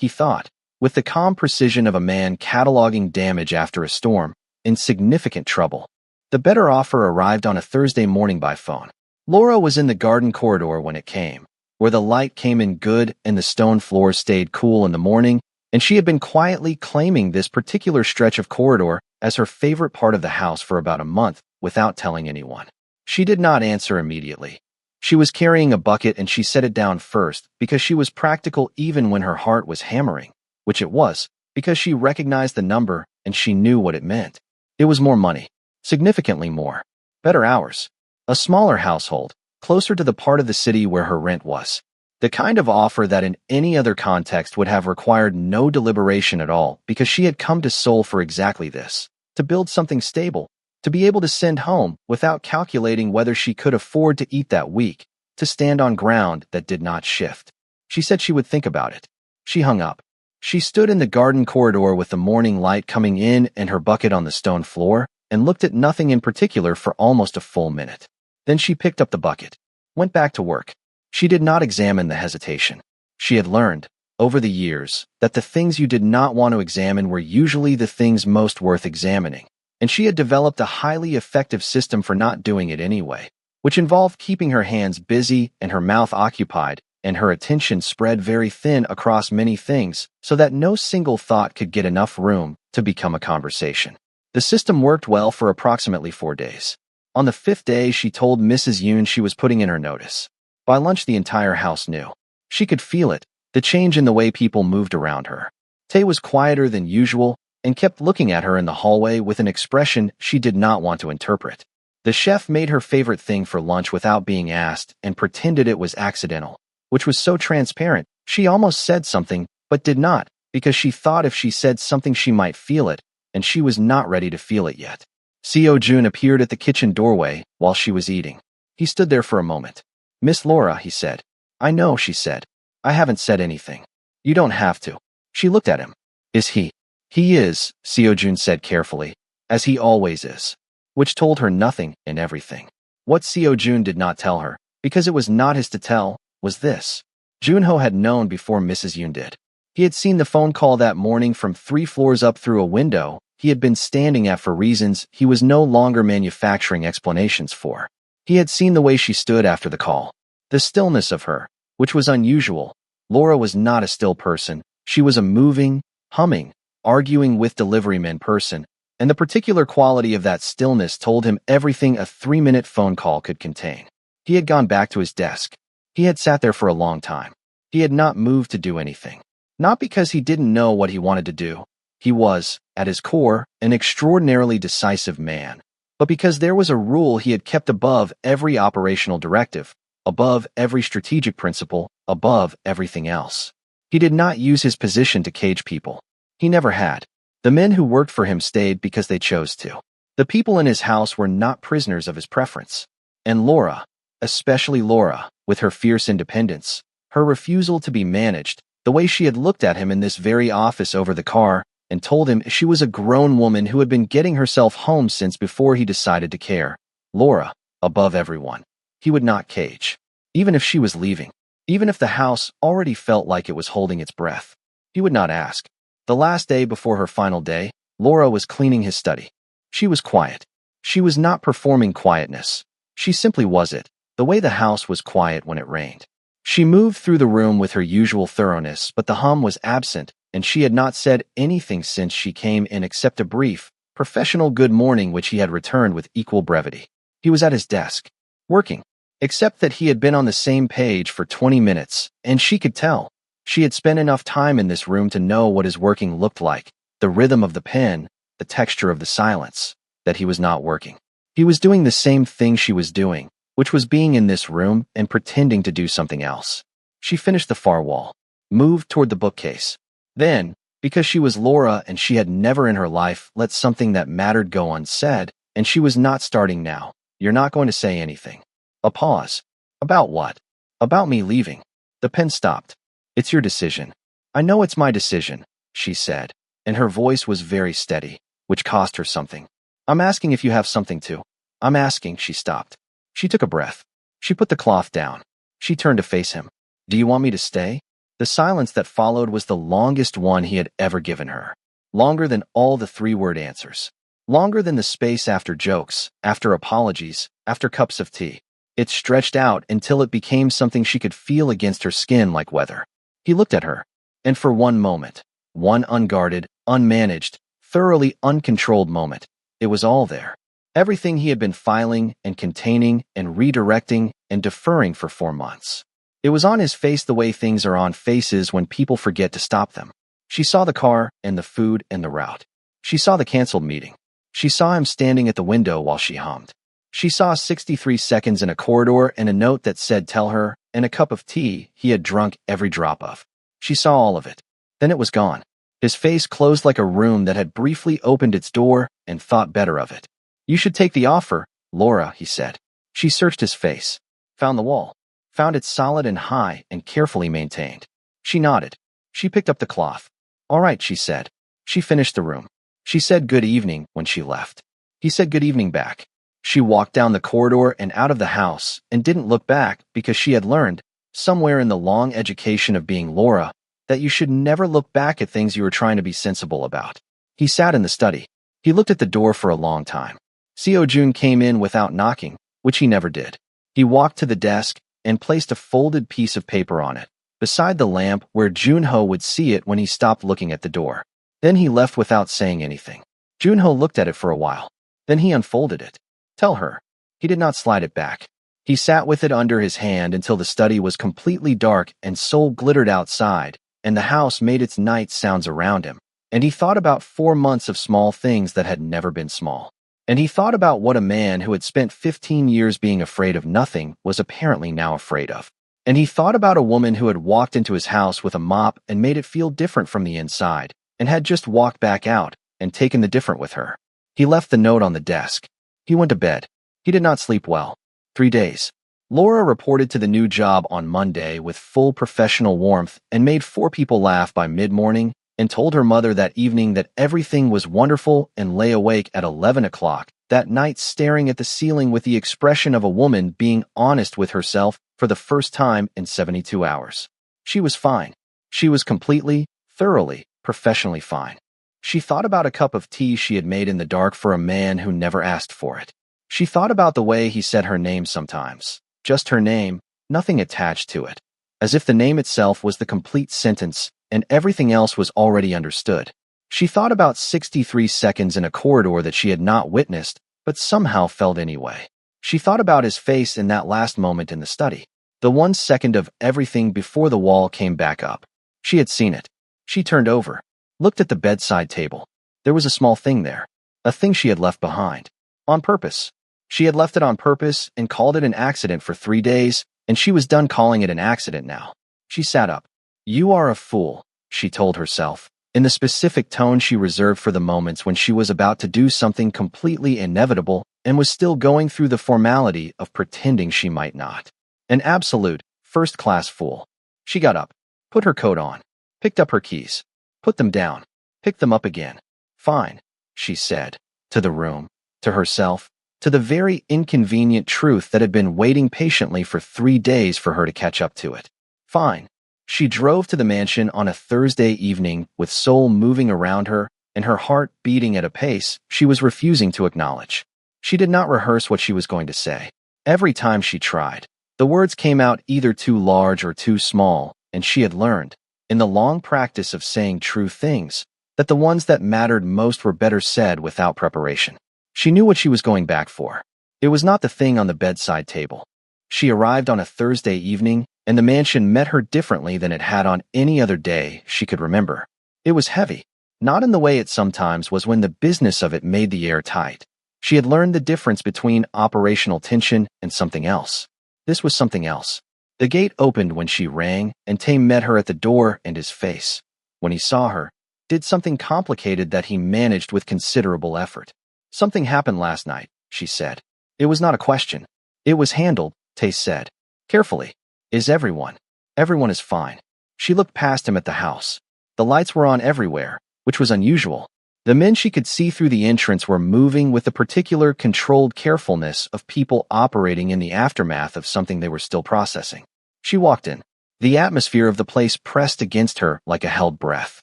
thought, with the calm precision of a man cataloging damage after a storm, in significant trouble. The better offer arrived on a Thursday morning by phone. Laura was in the garden corridor when it came, where the light came in good and the stone floor stayed cool in the morning, and she had been quietly claiming this particular stretch of corridor as her favorite part of the house for about a month without telling anyone. She did not answer immediately. She was carrying a bucket and she set it down first because she was practical even when her heart was hammering, which it was, because she recognized the number and she knew what it meant. It was more money. Significantly more. Better hours. A smaller household, closer to the part of the city where her rent was. The kind of offer that in any other context would have required no deliberation at all because she had come to Seoul for exactly this, to build something stable, to be able to send home without calculating whether she could afford to eat that week, to stand on ground that did not shift. She said she would think about it. She hung up. She stood in the garden corridor with the morning light coming in and her bucket on the stone floor, and looked at nothing in particular for almost a full minute. Then she picked up the bucket, went back to work. She did not examine the hesitation. She had learned, over the years, that the things you did not want to examine were usually the things most worth examining, and she had developed a highly effective system for not doing it anyway, which involved keeping her hands busy and her mouth occupied, and her attention spread very thin across many things so that no single thought could get enough room to become a conversation. The system worked well for approximately 4 days. On the 5th day, she told Mrs. Yoon she was putting in her notice. By lunch, the entire house knew. She could feel it, the change in the way people moved around her. Tae was quieter than usual and kept looking at her in the hallway with an expression she did not want to interpret. The chef made her favorite thing for lunch without being asked and pretended it was accidental, which was so transparent, she almost said something, but did not, because she thought if she said something she might feel it, and she was not ready to feel it yet. Seo-jun appeared at the kitchen doorway while she was eating. He stood there for a moment. "Miss Laura," he said. "I know," she said. "I haven't said anything. You don't have to." She looked at him. "Is he?" "He is," Seo-jun said carefully, "as he always is." Which told her nothing and everything. What Seo-jun did not tell her, because it was not his to tell, was this. Junho had known before Mrs. Yoon did. He had seen the phone call that morning from 3 floors up through a window he had been standing at for reasons he was no longer manufacturing explanations for. He had seen the way she stood after the call. The stillness of her, which was unusual. Laura was not a still person. She was a moving, humming, arguing with deliverymen person, and the particular quality of that stillness told him everything a 3-minute phone call could contain. He had gone back to his desk. He had sat there for a long time. He had not moved to do anything. Not because he didn't know what he wanted to do. He was, at his core, an extraordinarily decisive man. But because there was a rule he had kept above every operational directive, above every strategic principle, above everything else. He did not use his position to cage people. He never had. The men who worked for him stayed because they chose to. The people in his house were not prisoners of his preference. And Laura, especially Laura, with her fierce independence, her refusal to be managed, the way she had looked at him in this very office over the car, and told him she was a grown woman who had been getting herself home since before he decided to care. Laura, above everyone. He would not cage. Even if she was leaving. Even if the house already felt like it was holding its breath. He would not ask. The last day before her final day, Laura was cleaning his study. She was quiet. She was not performing quietness. She simply was it, the way the house was quiet when it rained. She moved through the room with her usual thoroughness, but the hum was absent, and she had not said anything since she came in except a brief, professional good morning which he had returned with equal brevity. He was at his desk, working, except that he had been on the same page for 20 minutes, and she could tell. She had spent enough time in this room to know what his working looked like, the rhythm of the pen, the texture of the silence, that he was not working. He was doing the same thing she was doing, which was being in this room and pretending to do something else. She finished the far wall, moved toward the bookcase. Then, because she was Laura and she had never in her life let something that mattered go unsaid, and she was not starting now, "You're not going to say anything." A pause. "About what?" "About me leaving." The pen stopped. "It's your decision." "I know it's my decision," she said, and her voice was very steady, which cost her something. "I'm asking if you have something to." I'm asking, she stopped. She took a breath. She put the cloth down. She turned to face him. Do you want me to stay? The silence that followed was the longest one he had ever given her. Longer than all the three-word answers. Longer than the space after jokes, after apologies, after cups of tea. It stretched out until it became something she could feel against her skin like weather. He looked at her, and for one moment, one unguarded, unmanaged, thoroughly uncontrolled moment, it was all there. Everything he had been filing and containing and redirecting and deferring for 4 months. It was on his face the way things are on faces when people forget to stop them. She saw the car and the food and the route. She saw the canceled meeting. She saw him standing at the window while she hummed. She saw 63 seconds in a corridor and a note that said tell her, and a cup of tea he had drunk every drop of. She saw all of it. Then it was gone. His face closed like a room that had briefly opened its door and thought better of it. You should take the offer, Laura, he said. She searched his face. Found the wall. Found it solid and high and carefully maintained. She nodded. She picked up the cloth. All right, she said. She finished the room. She said good evening when she left. He said good evening back. She walked down the corridor and out of the house and didn't look back because she had learned, somewhere in the long education of being Laura, that you should never look back at things you were trying to be sensible about. He sat in the study. He looked at the door for a long time. Seo Jun came in without knocking, which he never did. He walked to the desk and placed a folded piece of paper on it, beside the lamp where Junho would see it when he stopped looking at the door. Then he left without saying anything. Junho looked at it for a while. Then he unfolded it. Tell her. He did not slide it back. He sat with it under his hand until the study was completely dark and Seoul glittered outside, and the house made its night sounds around him. And he thought about 4 months of small things that had never been small. And he thought about what a man who had spent 15 years being afraid of nothing was apparently now afraid of. And he thought about a woman who had walked into his house with a mop and made it feel different from the inside, and had just walked back out and taken the different with her. He left the note on the desk. He went to bed. He did not sleep well. 3 days. Laura reported to the new job on Monday with full professional warmth and made 4 people laugh by mid-morning, and told her mother that evening that everything was wonderful and lay awake at 11 o'clock that night staring at the ceiling with the expression of a woman being honest with herself for the first time in 72 hours. She was fine. She was completely, thoroughly, professionally fine. She thought about a cup of tea she had made in the dark for a man who never asked for it. She thought about the way he said her name sometimes. Just her name, nothing attached to it. As if the name itself was the complete sentence and everything else was already understood. She thought about 63 seconds in a corridor that she had not witnessed, but somehow felt anyway. She thought about his face in that last moment in the study. The 1 second of everything before the wall came back up. She had seen it. She turned over, looked at the bedside table. There was a small thing there. A thing she had left behind. On purpose. She had left it on purpose and called it an accident for 3 days, and she was done calling it an accident now. She sat up. You are a fool, she told herself, in the specific tone she reserved for the moments when she was about to do something completely inevitable and was still going through the formality of pretending she might not. An absolute, first-class fool. She got up, put her coat on, picked up her keys, put them down, picked them up again. Fine, she said, to the room, to herself, to the very inconvenient truth that had been waiting patiently for 3 days for her to catch up to it. Fine. She drove to the mansion on a Thursday evening with Seoul moving around her and her heart beating at a pace she was refusing to acknowledge. She did not rehearse what she was going to say. Every time she tried, the words came out either too large or too small, and she had learned, in the long practice of saying true things, that the ones that mattered most were better said without preparation. She knew what she was going back for. It was not the thing on the bedside table. She arrived on a Thursday evening, and the mansion met her differently than it had on any other day she could remember. It was heavy, not in the way it sometimes was when the business of it made the air tight. She had learned the difference between operational tension and something else. This was something else. The gate opened when she rang, and Tame met her at the door, and his face, when he saw her, did something complicated that he managed with considerable effort. Something happened last night, she said. It was not a question. It was handled, Tay said. Carefully. Is everyone? Everyone is fine. She looked past him at the house. The lights were on everywhere, which was unusual. The men she could see through the entrance were moving with the particular controlled carefulness of people operating in the aftermath of something they were still processing. She walked in. The atmosphere of the place pressed against her like a held breath.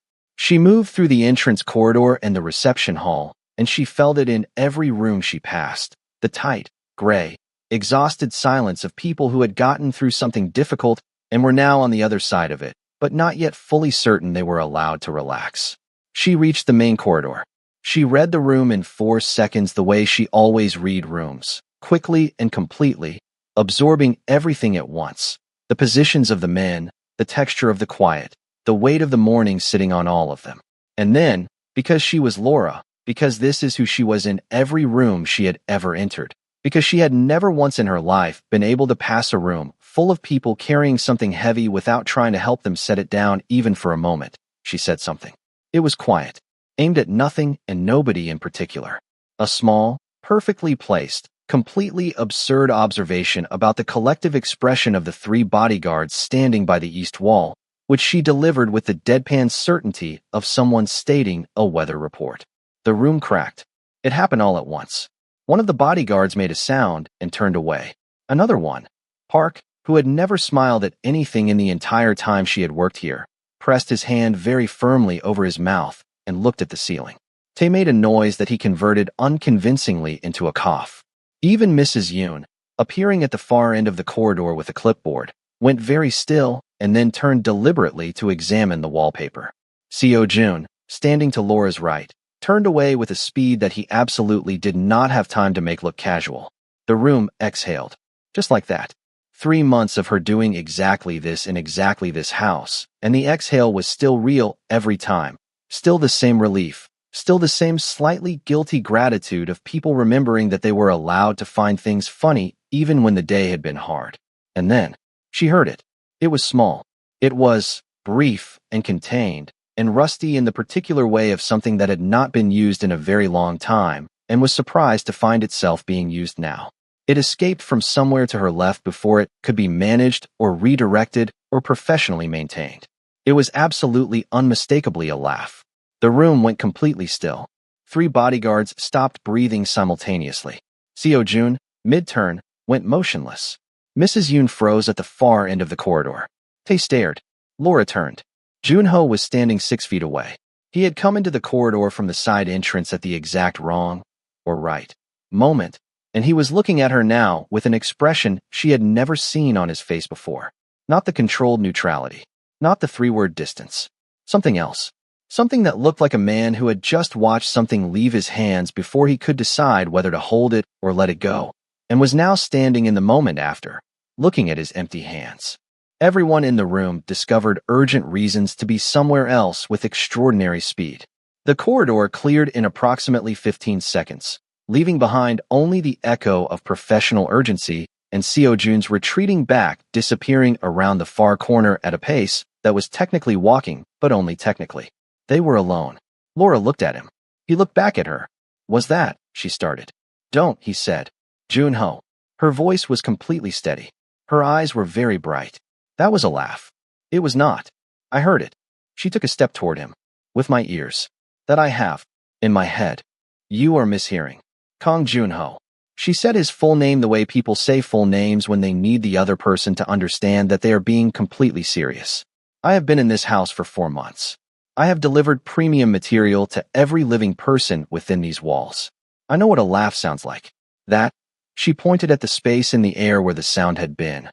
She moved through the entrance corridor and the reception hall, and she felt it in every room she passed. The tight, gray, exhausted silence of people who had gotten through something difficult and were now on the other side of it, but not yet fully certain they were allowed to relax. She reached the main corridor. She read the room in 4 seconds the way she always read rooms, quickly and completely, absorbing everything at once. The positions of the men, the texture of the quiet, the weight of the morning sitting on all of them. And then, because she was Laura, because this is who she was in every room she had ever entered, because she had never once in her life been able to pass a room full of people carrying something heavy without trying to help them set it down even for a moment, she said something. It was quiet, aimed at nothing and nobody in particular. A small, perfectly placed, completely absurd observation about the collective expression of the 3 bodyguards standing by the east wall, which she delivered with the deadpan certainty of someone stating a weather report. The room cracked. It happened all at once. One of the bodyguards made a sound and turned away. Another one, Park, who had never smiled at anything in the entire time she had worked here, pressed his hand very firmly over his mouth and looked at the ceiling. Tay made a noise that he converted unconvincingly into a cough. Even Mrs. Yoon, appearing at the far end of the corridor with a clipboard, went very still and then turned deliberately to examine the wallpaper. Seo Jun, standing to Laura's right, turned away with a speed that he absolutely did not have time to make look casual. The room exhaled. Just like that. 3 months of her doing exactly this in exactly this house, and the exhale was still real every time. Still the same relief. Still the same slightly guilty gratitude of people remembering that they were allowed to find things funny even when the day had been hard. And then, she heard it. It was small. It was brief and contained, and rusty in the particular way of something that had not been used in a very long time, and was surprised to find itself being used now. It escaped from somewhere to her left before it could be managed or redirected or professionally maintained. It was absolutely unmistakably a laugh. The room went completely still. 3 bodyguards stopped breathing simultaneously. Seo Jun, mid-turn, went motionless. Mrs. Yoon froze at the far end of the corridor. Tae stared. Laura turned. Junho was standing 6 feet away. He had come into the corridor from the side entrance at the exact wrong, or right, moment, and he was looking at her now with an expression she had never seen on his face before. Not the controlled neutrality. Not the 3-word distance. Something else. Something that looked like a man who had just watched something leave his hands before he could decide whether to hold it or let it go, and was now standing in the moment after, looking at his empty hands. Everyone in the room discovered urgent reasons to be somewhere else with extraordinary speed. The corridor cleared in approximately 15 seconds, leaving behind only the echo of professional urgency and Seo Jun's retreating back disappearing around the far corner at a pace that was technically walking, but only technically. They were alone. Laura looked at him. He looked back at her. Was that, she started. Don't, he said. Junho. Her voice was completely steady. Her eyes were very bright. That was a laugh. It was not. I heard it. She took a step toward him. With my ears. That I have. In my head. You are mishearing. Kong Junho. She said his full name the way people say full names when they need the other person to understand that they are being completely serious. I have been in this house for 4 months. I have delivered premium material to every living person within these walls. I know what a laugh sounds like. That, she pointed at the space in the air where the sound had been,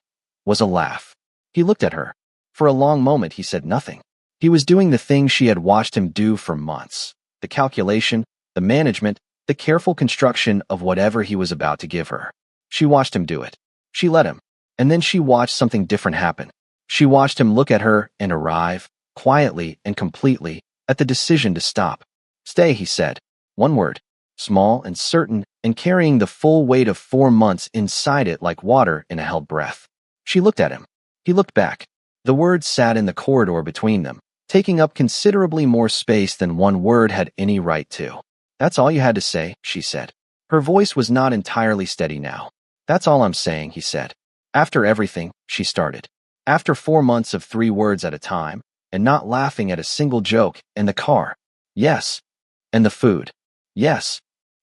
was a laugh. He looked at her. For a long moment he said nothing. He was doing the thing she had watched him do for months. The calculation, the management, the careful construction of whatever he was about to give her. She watched him do it. She let him. And then she watched something different happen. She watched him look at her and arrive, quietly and completely, at the decision to stop. Stay, he said. One word. Small and certain, and carrying the full weight of 4 months inside it like water in a held breath. She looked at him. He looked back. The words sat in the corridor between them, taking up considerably more space than one word had any right to. That's all you had to say, she said. Her voice was not entirely steady now. That's all I'm saying, he said. After everything, she started. After 4 months of 3 words at a time, and not laughing at a single joke in the car. Yes. And the food. Yes.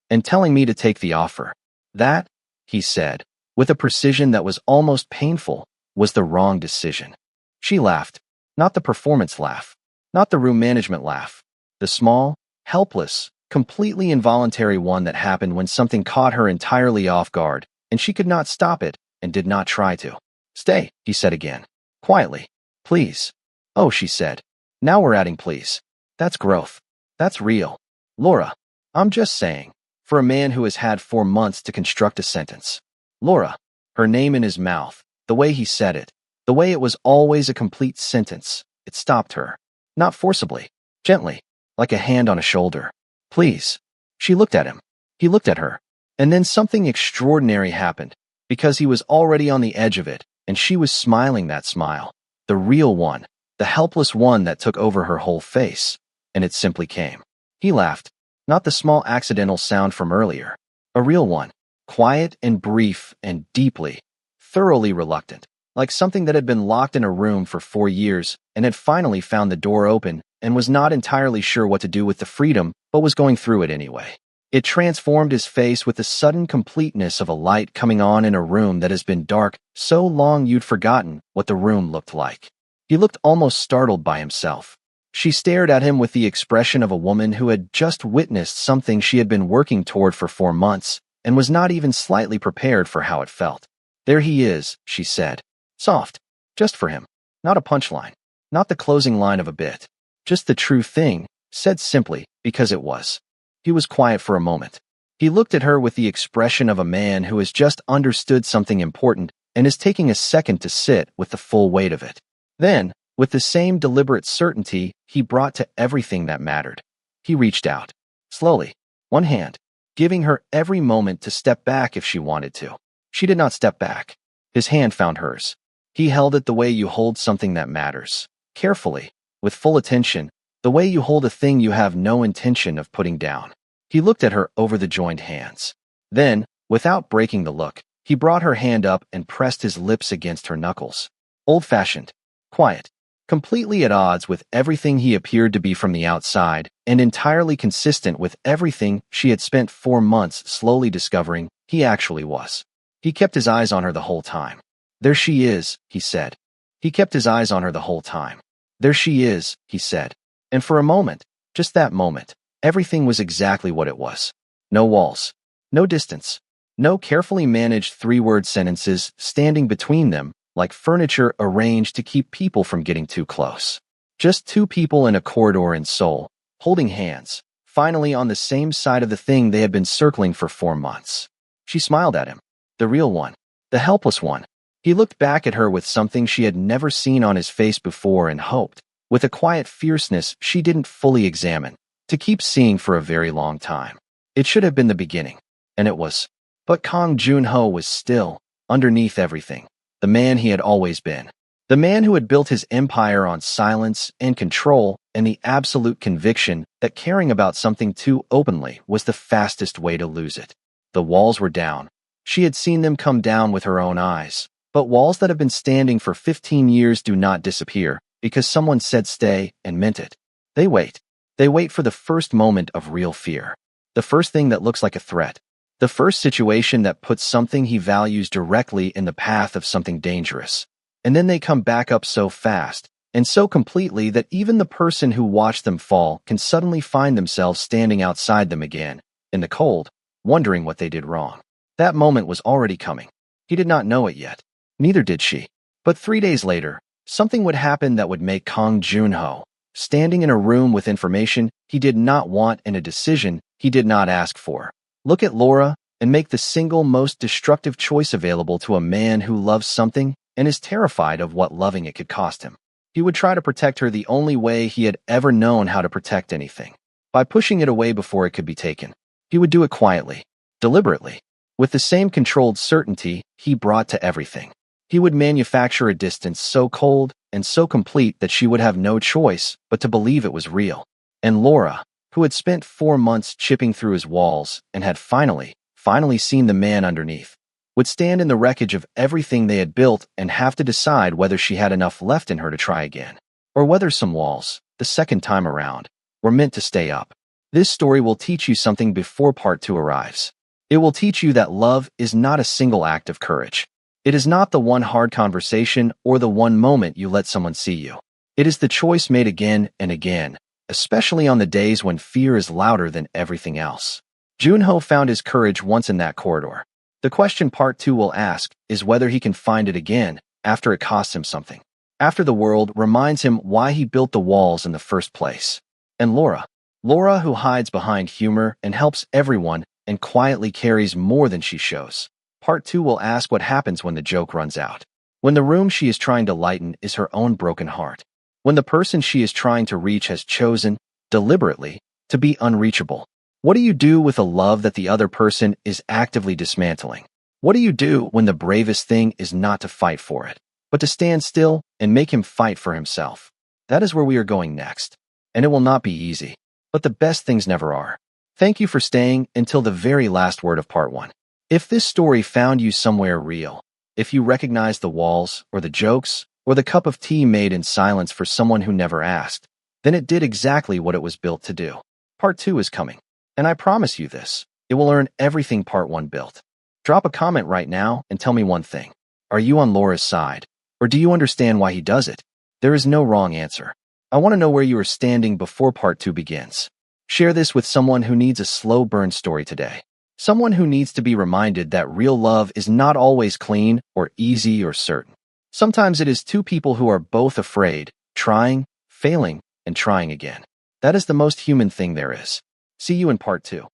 And telling me to take the offer. That, he said, with a precision that was almost painful, was the wrong decision. She laughed. Not the performance laugh. Not the room management laugh. The small, helpless, completely involuntary one that happened when something caught her entirely off guard, and she could not stop it and did not try to. Stay, he said again. Quietly. Please. Oh, she said. Now we're adding please. That's growth. That's real. Laura. I'm just saying. For a man who has had 4 months to construct a sentence. Laura. Her name in his mouth. The way he said it. The way it was always a complete sentence. It stopped her. Not forcibly. Gently. Like a hand on a shoulder. Please. She looked at him. He looked at her. And then something extraordinary happened. Because he was already on the edge of it, and she was smiling that smile. The real one. The helpless one that took over her whole face. And it simply came. He laughed. Not the small accidental sound from earlier. A real one. Quiet and brief and deeply, thoroughly reluctant. Like something that had been locked in a room for 4 years and had finally found the door open and was not entirely sure what to do with the freedom, but was going through it anyway. It transformed his face with the sudden completeness of a light coming on in a room that has been dark so long you'd forgotten what the room looked like. He looked almost startled by himself. She stared at him with the expression of a woman who had just witnessed something she had been working toward for 4 months and was not even slightly prepared for how it felt. There he is, she said. Soft. Just for him. Not a punchline. Not the closing line of a bit. Just the true thing, said simply, because it was. He was quiet for a moment. He looked at her with the expression of a man who has just understood something important and is taking a second to sit with the full weight of it. Then, with the same deliberate certainty he brought to everything that mattered, he reached out. Slowly. One hand. Giving her every moment to step back if she wanted to. She did not step back. His hand found hers. He held it the way you hold something that matters. Carefully. With full attention. The way you hold a thing you have no intention of putting down. He looked at her over the joined hands. Then, without breaking the look, he brought her hand up and pressed his lips against her knuckles. Old-fashioned. Quiet. Completely at odds with everything he appeared to be from the outside, and entirely consistent with everything she had spent 4 months slowly discovering he actually was. He kept his eyes on her the whole time. There she is, he said. He kept his eyes on her the whole time. There she is, he said. And for a moment, just that moment, everything was exactly what it was. No walls. No distance. No carefully managed 3-word sentences standing between them, like furniture arranged to keep people from getting too close. Just 2 people in a corridor in Seoul, holding hands, finally on the same side of the thing they had been circling for 4 months. She smiled at him. The real one. The helpless one. He looked back at her with something she had never seen on his face before and hoped, with a quiet fierceness she didn't fully examine, to keep seeing for a very long time. It should have been the beginning. And it was. But Kang Joon-ho was still, underneath everything, the man he had always been. The man who had built his empire on silence and control and the absolute conviction that caring about something too openly was the fastest way to lose it. The walls were down. She had seen them come down with her own eyes. But walls that have been standing for 15 years do not disappear because someone said stay and meant it. They wait. They wait for the first moment of real fear. The first thing that looks like a threat. The first situation that puts something he values directly in the path of something dangerous. And then they come back up so fast and so completely that even the person who watched them fall can suddenly find themselves standing outside them again, in the cold, wondering what they did wrong. That moment was already coming. He did not know it yet. Neither did she. But 3 days later, something would happen that would make Kang Joon-ho, standing in a room with information he did not want and a decision he did not ask for, look at Laura and make the single most destructive choice available to a man who loves something and is terrified of what loving it could cost him. He would try to protect her the only way he had ever known how to protect anything, by pushing it away before it could be taken. He would do it quietly, deliberately, with the same controlled certainty he brought to everything. He would manufacture a distance so cold and so complete that she would have no choice but to believe it was real. And Laura, who had spent 4 months chipping through his walls and had finally seen the man underneath, would stand in the wreckage of everything they had built and have to decide whether she had enough left in her to try again, or whether some walls, the second time around, were meant to stay up. This story will teach you something before part 2 arrives. It will teach you that love is not a single act of courage. It is not the one hard conversation or the one moment you let someone see you. It is the choice made again and again, especially on the days when fear is louder than everything else. Junho found his courage once in that corridor. The question part 2 will ask is whether he can find it again after it costs him something. After the world reminds him why he built the walls in the first place. And Laura who hides behind humor and helps everyone and quietly carries more than she shows. Part 2 will ask what happens when the joke runs out. When the room she is trying to lighten is her own broken heart. When the person she is trying to reach has chosen, deliberately, to be unreachable. What do you do with a love that the other person is actively dismantling? What do you do when the bravest thing is not to fight for it, but to stand still and make him fight for himself? That is where we are going next. And it will not be easy. But the best things never are. Thank you for staying until the very last word of part 1. If this story found you somewhere real, if you recognize the walls, or the jokes, or the cup of tea made in silence for someone who never asked, then it did exactly what it was built to do. Part 2 is coming. And I promise you this, it will earn everything part 1 built. Drop a comment right now and tell me one thing. Are you on Laura's side? Or do you understand why he does it? There is no wrong answer. I want to know where you are standing before part 2 begins. Share this with someone who needs a slow burn story today. Someone who needs to be reminded that real love is not always clean or easy or certain. Sometimes it is two people who are both afraid, trying, failing, and trying again. That is the most human thing there is. See you in part 2.